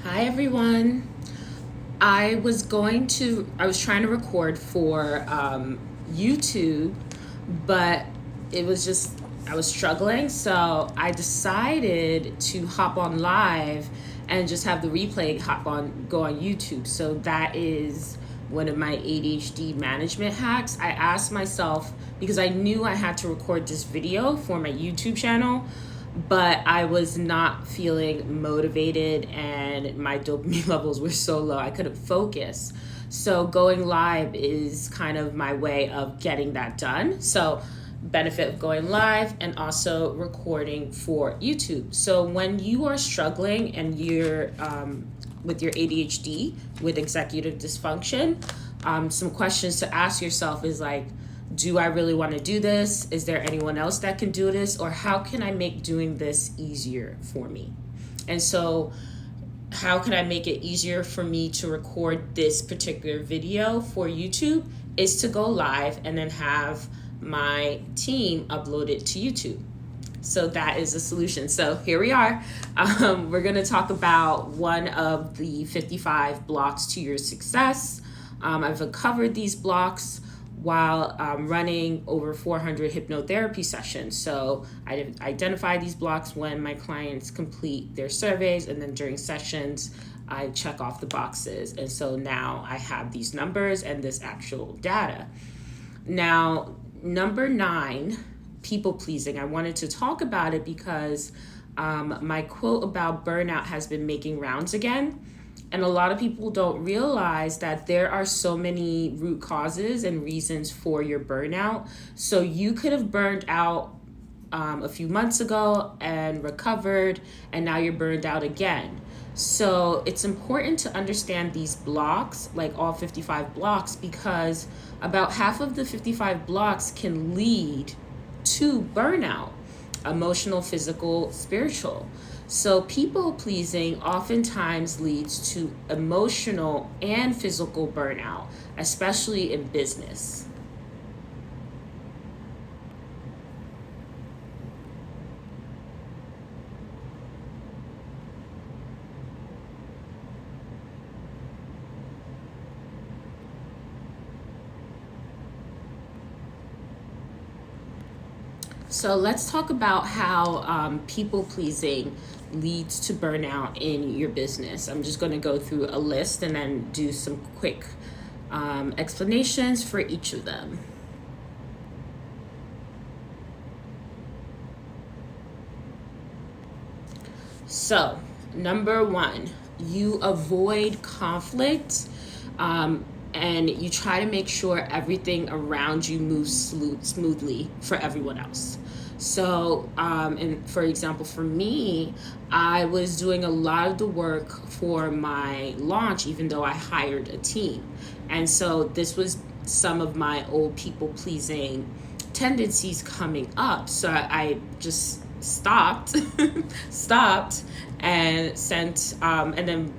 Hi everyone. I was trying to record for YouTube, but I was struggling. So I decided to hop on live and just have the replay go on YouTube. So that is one of my ADHD management hacks. I asked myself, because I knew I had to record this video for my YouTube channel, but I was not feeling motivated and my dopamine levels were so low I couldn't focus. So going live is kind of my way of getting that done. So benefit of going live and also recording for YouTube. So when you are struggling and you're with your ADHD, with executive dysfunction, some questions to ask yourself is like, do I really want to do this? Is there anyone else that can do this? Or how can I make doing this easier for me? And so how can I make it easier for me to record this particular video for YouTube is to go live and then have my team upload it to YouTube. So that is a solution. So here we are. We're going to talk about one of the 55 blocks to your success. I've covered these blocks while running over 400 hypnotherapy sessions. So I identify these blocks when my clients complete their surveys, and then during sessions, I check off the boxes. And so now I have these numbers and this actual data. Now, number 9, people pleasing. I wanted to talk about it because my quote about burnout has been making rounds again. And a lot of people don't realize that there are so many root causes and reasons for your burnout. So you could have burned out a few months ago and recovered, and now you're burned out again. So it's important to understand these blocks, like all 55 blocks, because about half of the 55 blocks can lead to burnout: emotional, physical, spiritual. So people pleasing oftentimes leads to emotional and physical burnout, especially in business. So let's talk about how people pleasing leads to burnout in your business. I'm just going to go through a list and then do some quick explanations for each of them. So, number 1, you avoid conflict. And you try to make sure everything around you moves smoothly for everyone else. So, and for example, for me, I was doing a lot of the work for my launch, even though I hired a team. And so this was some of my old people-pleasing tendencies coming up. So I just stopped, and sent, and then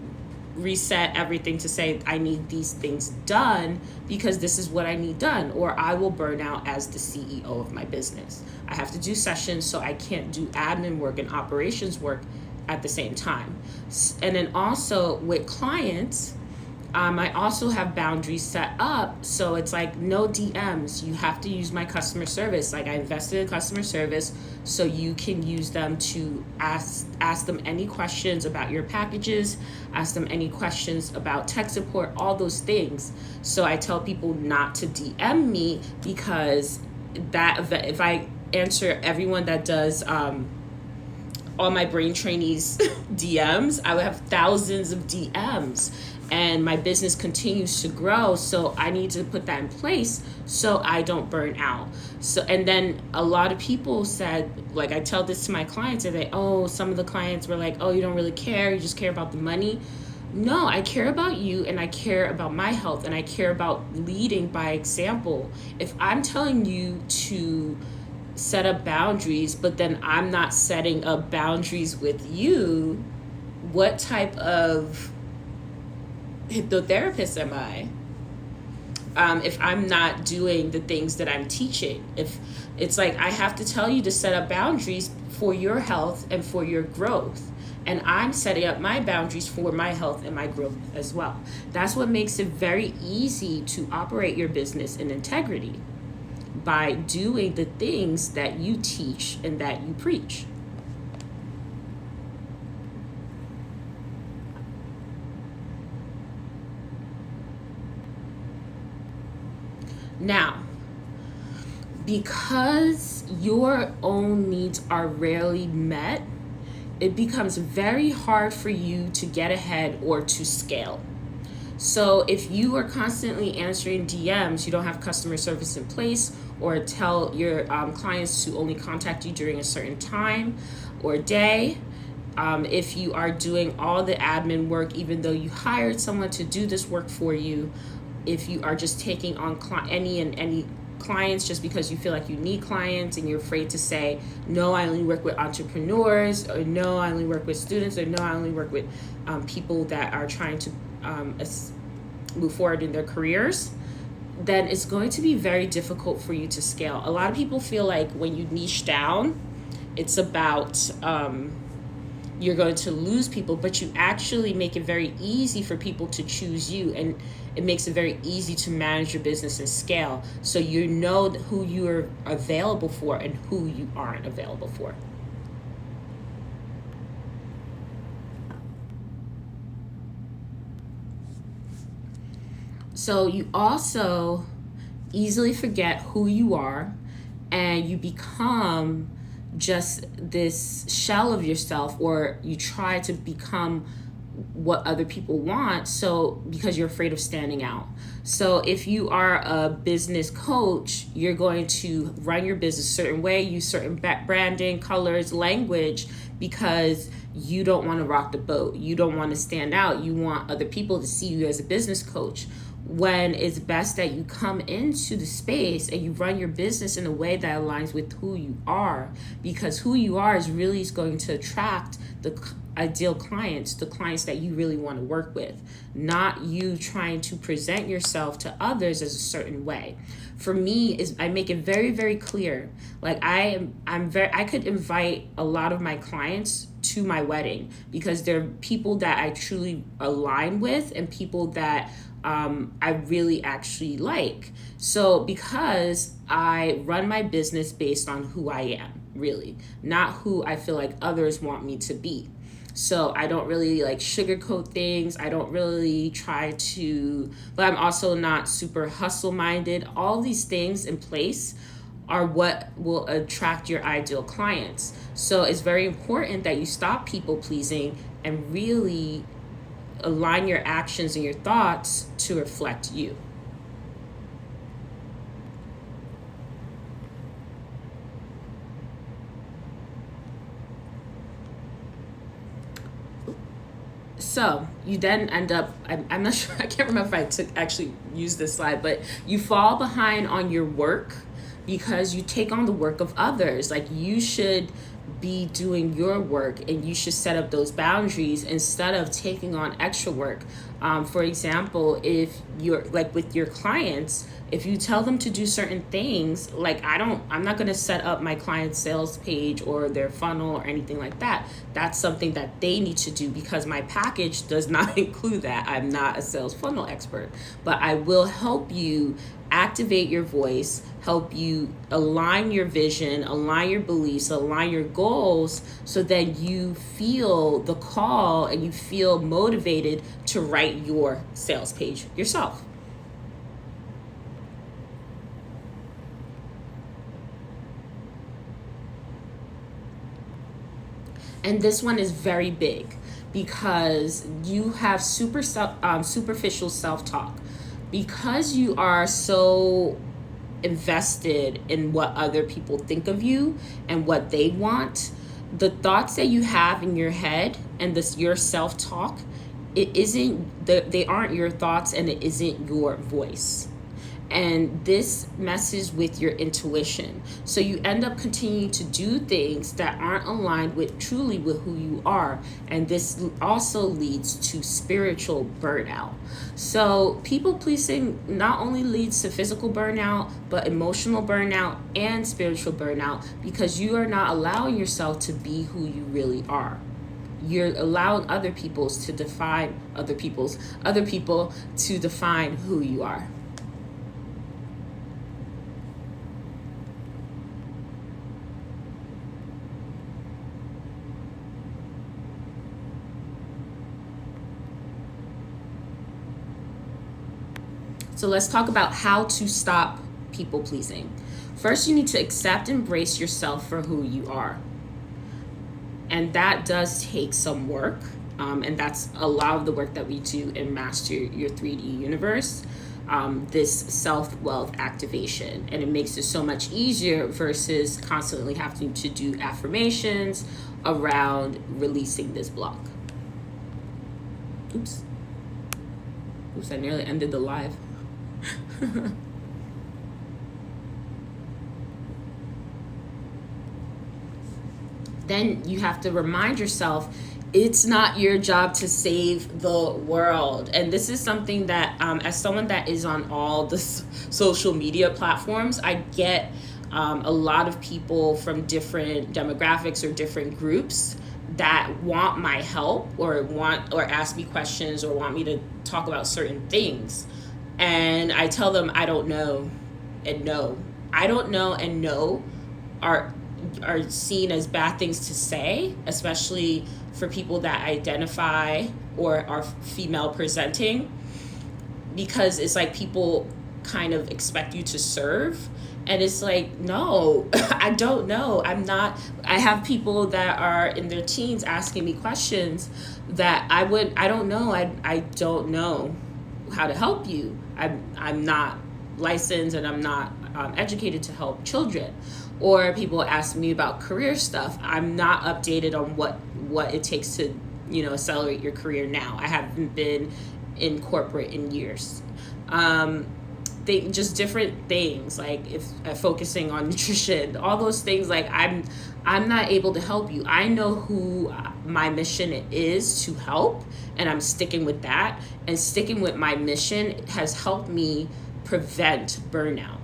reset everything to say I need these things done because this is what I need done, or I will burn out as the CEO of my business. I have to do sessions, so I can't do admin work and operations work at the same time. And then also with clients, I also have boundaries set up. So it's like no DMs. You have to use my customer service. Like I invested in customer service, so you can use them to ask them any questions about your packages, ask them any questions about tech support, all those things. So I tell people not to DM me, because that if I answer everyone that does all my brain trainees DMs, I would have thousands of DMs. And my business continues to grow, so I need to put that in place so I don't burn out. So, and then a lot of people said, like I tell this to my clients, and some of the clients were like, oh, you don't really care, you just care about the money. No, I care about you, and I care about my health, and I care about leading by example. If I'm telling you to set up boundaries, but then I'm not setting up boundaries with you, what type of hypnotherapist am I? If I'm not doing the things that I'm teaching, if it's like I have to tell you to set up boundaries for your health and for your growth. and I'm setting up my boundaries for my health and my growth as well. That's what makes it very easy to operate your business in integrity, by doing the things that you teach and that you preach. Now, because your own needs are rarely met, it becomes very hard for you to get ahead or to scale. So if you are constantly answering DMs, you don't have customer service in place, or tell your clients to only contact you during a certain time or day, if you are doing all the admin work, even though you hired someone to do this work for you, if you are just taking on any clients just because you feel like you need clients and you're afraid to say, no, I only work with entrepreneurs, or no, I only work with students, or no, I only work with people that are trying to move forward in their careers, then it's going to be very difficult for you to scale. A lot of people feel like when you niche down, it's about you're going to lose people, but you actually make it very easy for people to choose you, and it makes it very easy to manage your business and scale, so you know who you're available for and who you aren't available for. So you also easily forget who you are, and you become just this shell of yourself, or you try to become what other people want, so because you're afraid of standing out. So if you are a business coach, you're going to run your business a certain way, use certain branding, colors, language, because you don't want to rock the boat. You don't want to stand out. You want other people to see you as a business coach, when it's best that you come into the space and you run your business in a way that aligns with who you are, because who you are is really going to attract the ideal clients, the clients that you really want to work with, not you trying to present yourself to others as a certain way. For me, is I make it very, very clear. Like I could invite a lot of my clients to my wedding, because they're people that I truly align with and people that I really actually like. So because I run my business based on who I am, really, not who I feel like others want me to be. So I don't really like sugarcoat things. I don't really try to, but I'm also not super hustle minded. All these things in place are what will attract your ideal clients. So it's very important that you stop people pleasing and really align your actions and your thoughts to reflect you. So you then end up, I'm not sure, I can't remember if I actually use this slide, but you fall behind on your work because you take on the work of others. Like you should be doing your work and you should set up those boundaries instead of taking on extra work. For example, if you're like with your clients, if you tell them to do certain things, like I'm not going to set up my client's sales page or their funnel or anything like that. That's something that they need to do because my package does not include that. I'm not a sales funnel expert, but I will help you activate your voice, help you align your vision, align your beliefs, align your goals, so that you feel the call and you feel motivated to write your sales page yourself. And this one is very big because you have superficial self-talk. Because you are so invested in what other people think of you and what they want, the thoughts that you have in your head and your self-talk, they aren't your thoughts and it isn't your voice. And this messes with your intuition. So you end up continuing to do things that aren't aligned with truly with who you are. And this also leads to spiritual burnout. So people pleasing not only leads to physical burnout, but emotional burnout and spiritual burnout, because you are not allowing yourself to be who you really are. you're allowing other people to define who you are. So let's talk about how to stop people pleasing. First, you need to accept and embrace yourself for who you are. And that does take some work. And that's a lot of the work that we do in Master Your 3D Universe, this self-wealth activation. And it makes it so much easier versus constantly having to do affirmations around releasing this block. Oops, I nearly ended the live. Then you have to remind yourself it's not your job to save the world. And this is something that as someone that is on all the social media platforms, I get a lot of people from different demographics or different groups that want my help or ask me questions or want me to talk about certain things. And I tell them I don't know and no. I don't know and no are seen as bad things to say, especially for people that identify or are female presenting, because it's like people kind of expect you to serve. And it's like, no, I don't know. I have people that are in their teens asking me questions that I don't know. I don't know how to help you. I'm not licensed and I'm not educated to help children. Or people ask me about career stuff. I'm not updated on what it takes to, accelerate your career now. I haven't been in corporate in years. Just different things, like if focusing on nutrition, all those things, like I'm not able to help you. I know who my mission is to help, and I'm sticking with that. And sticking with my mission has helped me prevent burnout.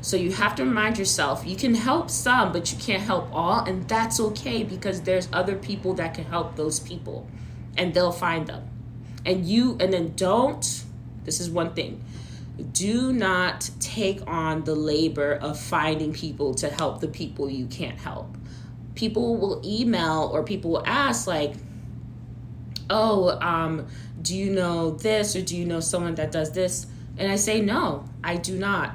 So you have to remind yourself, you can help some, but you can't help all, and that's okay, because there's other people that can help those people, and they'll find them. This is one thing, do not take on the labor of finding people to help the people you can't help. People will email or people will ask like, do you know this, or do you know someone that does this? And I say, no, I do not.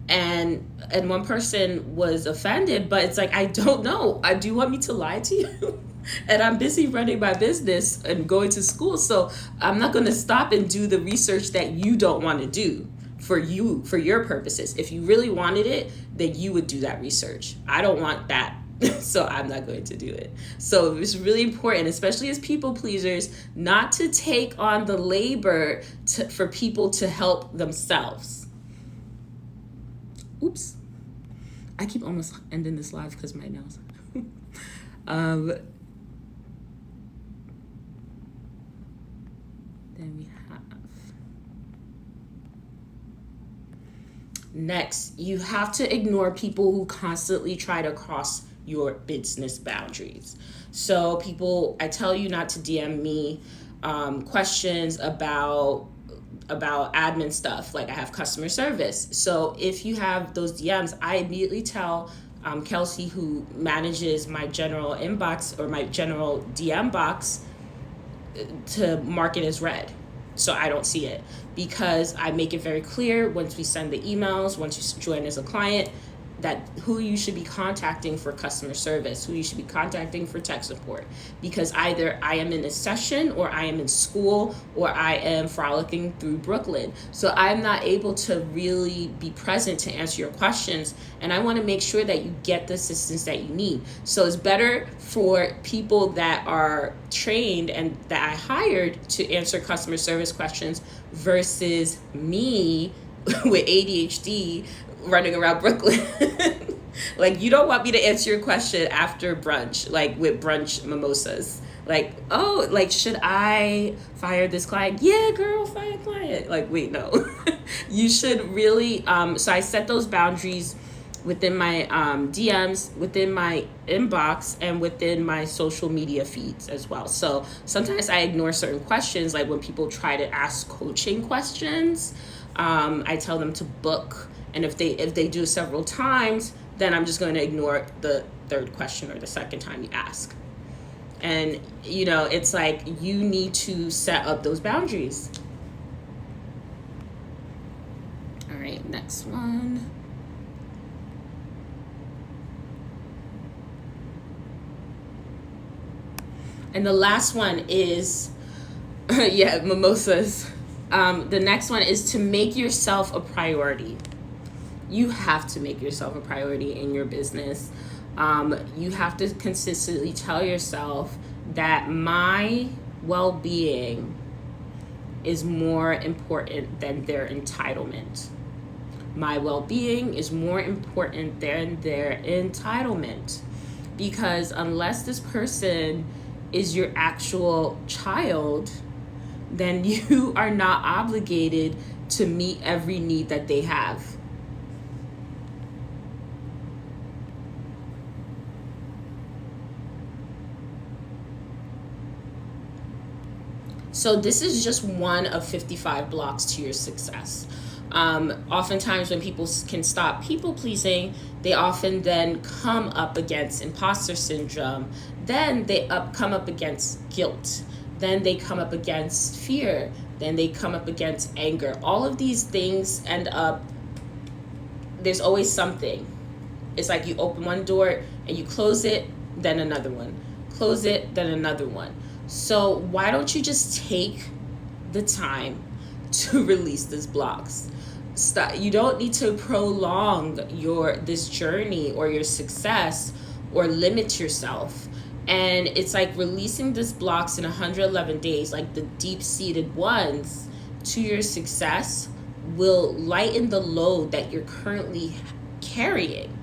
And one person was offended, but it's like, I don't know. Do you want me to lie to you? And I'm busy running my business and going to school. So I'm not going to stop and do the research that you don't want to do for your purposes. If you really wanted it, then you would do that research. I don't want that. So I'm not going to do it. So it's really important, especially as people pleasers, not to take on the labor for people to help themselves. Oops. I keep almost ending this live because of my nails. Then we have... Next, you have to ignore people who constantly try to cross your business boundaries. So I tell you not to DM me questions about admin stuff. Like I have customer service. So if you have those DMs, I immediately tell Kelsey, who manages my general inbox or my general DM box, to mark it as read so I don't see it, because I make it very clear once we send the emails, once you join as a client, that who you should be contacting for customer service, who you should be contacting for tech support, because either I am in a session or I am in school or I am frolicking through Brooklyn. So I'm not able to really be present to answer your questions, and I want to make sure that you get the assistance that you need. So it's better for people that are trained and that I hired to answer customer service questions versus me with ADHD running around Brooklyn. Like, you don't want me to answer your question after brunch, like with brunch mimosas. Like, oh, like, should I fire this client? Yeah, girl, fire client. Like, wait, no. You should really, so I set those boundaries within my DMs, within my inbox, and within my social media feeds as well. So sometimes I ignore certain questions, like when people try to ask coaching questions, I tell them to book. And if they do several times, then I'm just going to ignore the third question or the second time you ask. And, it's like you need to set up those boundaries. All right, next one. And the last one is, mimosas. The next one is to make yourself a priority. You have to make yourself a priority in your business. You have to consistently tell yourself that my well-being is more important than their entitlement. My well-being is more important than their entitlement. Because unless this person is your actual child, then you are not obligated to meet every need that they have. So this is just one of 55 blocks to your success. Oftentimes when people can stop people pleasing, they often then come up against imposter syndrome. Then they come up against guilt. Then they come up against fear. Then they come up against anger. All of these things end up, there's always something. It's like you open one door and you close it, then another one. Close it, then another one. So why don't you just take the time to release these blocks? You don't need to prolong this journey or your success or limit yourself. And it's like releasing these blocks in 111 days, like the deep-seated ones, to your success will lighten the load that you're currently carrying.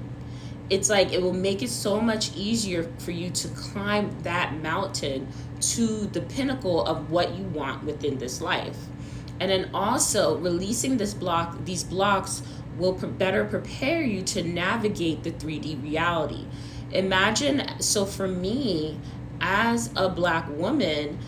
It's like it will make it so much easier for you to climb that mountain to the pinnacle of what you want within this life. And then also releasing these blocks will better prepare you to navigate the 3D reality. Imagine, so for me, as a Black woman,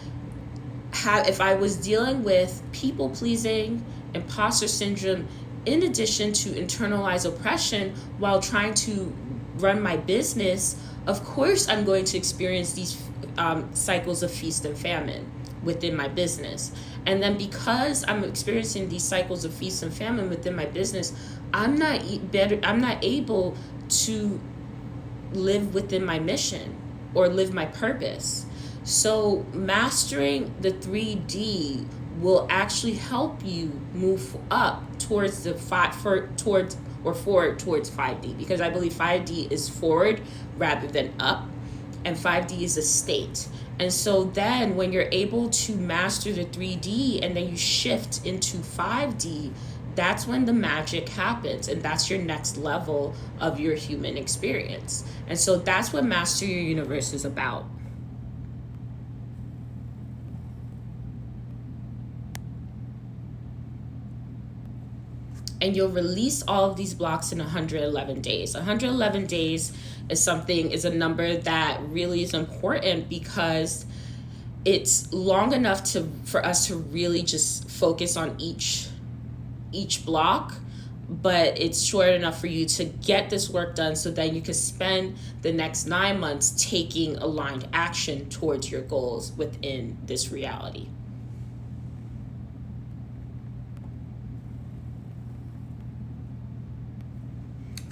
if I was dealing with people pleasing, imposter syndrome, in addition to internalized oppression while trying to run my business, of course I'm going to experience these cycles of feast and famine within my business. And then because I'm experiencing these cycles of feast and famine within my business, I'm not able to live within my mission or live my purpose. So mastering the 3D will actually help you move up towards forward towards 5D, because I believe 5D is forward rather than up, and 5D is a state. And so then when you're able to master the 3D and then you shift into 5D, that's when the magic happens, and that's your next level of your human experience. And so that's what Master Your Universe is about. And you'll release all of these blocks in 111 days. 111 days is a number that really is important because it's long enough for us to really just focus on each block, but it's short enough for you to get this work done so that you can spend the next 9 months taking aligned action towards your goals within this reality.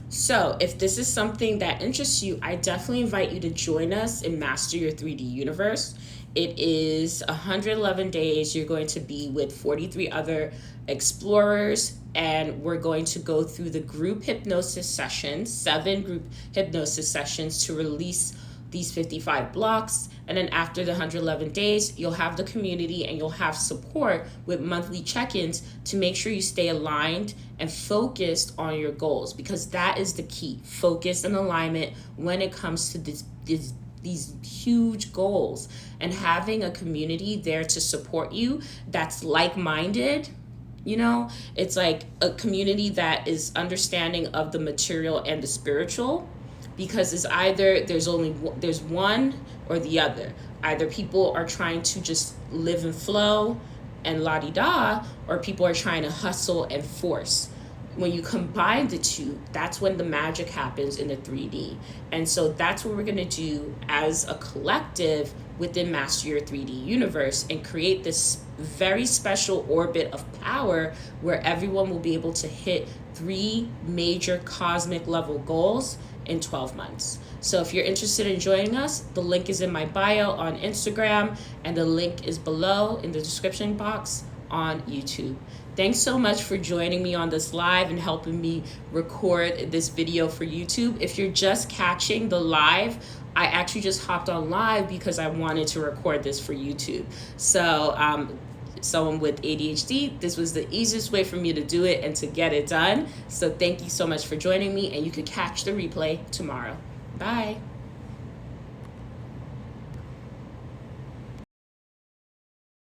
So if this is something that interests you, I definitely invite you to join us in Master Your 3D Universe. It is 111 days. You're going to be with 43 other explorers, and we're going to go through the group hypnosis sessions, 7 group hypnosis sessions to release these 55 blocks. And then after the 111 days, you'll have the community and you'll have support with monthly check-ins to make sure you stay aligned and focused on your goals, because that is the key, focus and alignment when it comes to these huge goals. And having a community there to support you that's like-minded You know, it's like a community that is understanding of the material and the spiritual, because it's either there's one or the other. Either people are trying to just live and flow and la-di-da, or people are trying to hustle and force. When you combine the two, that's when the magic happens in the 3D. And so that's what we're going to do as a collective within Master Your 3D Universe, and create this very special orbit of power where everyone will be able to hit 3 major cosmic level goals in 12 months. So if you're interested in joining us, the link is in my bio on Instagram, and the link is below in the description box on YouTube. Thanks so much for joining me on this live and helping me record this video for YouTube. If you're just catching the live, I actually just hopped on live because I wanted to record this for YouTube. So someone with ADHD, this was the easiest way for me to do it and to get it done. So thank you so much for joining me, and you could catch the replay tomorrow. Bye.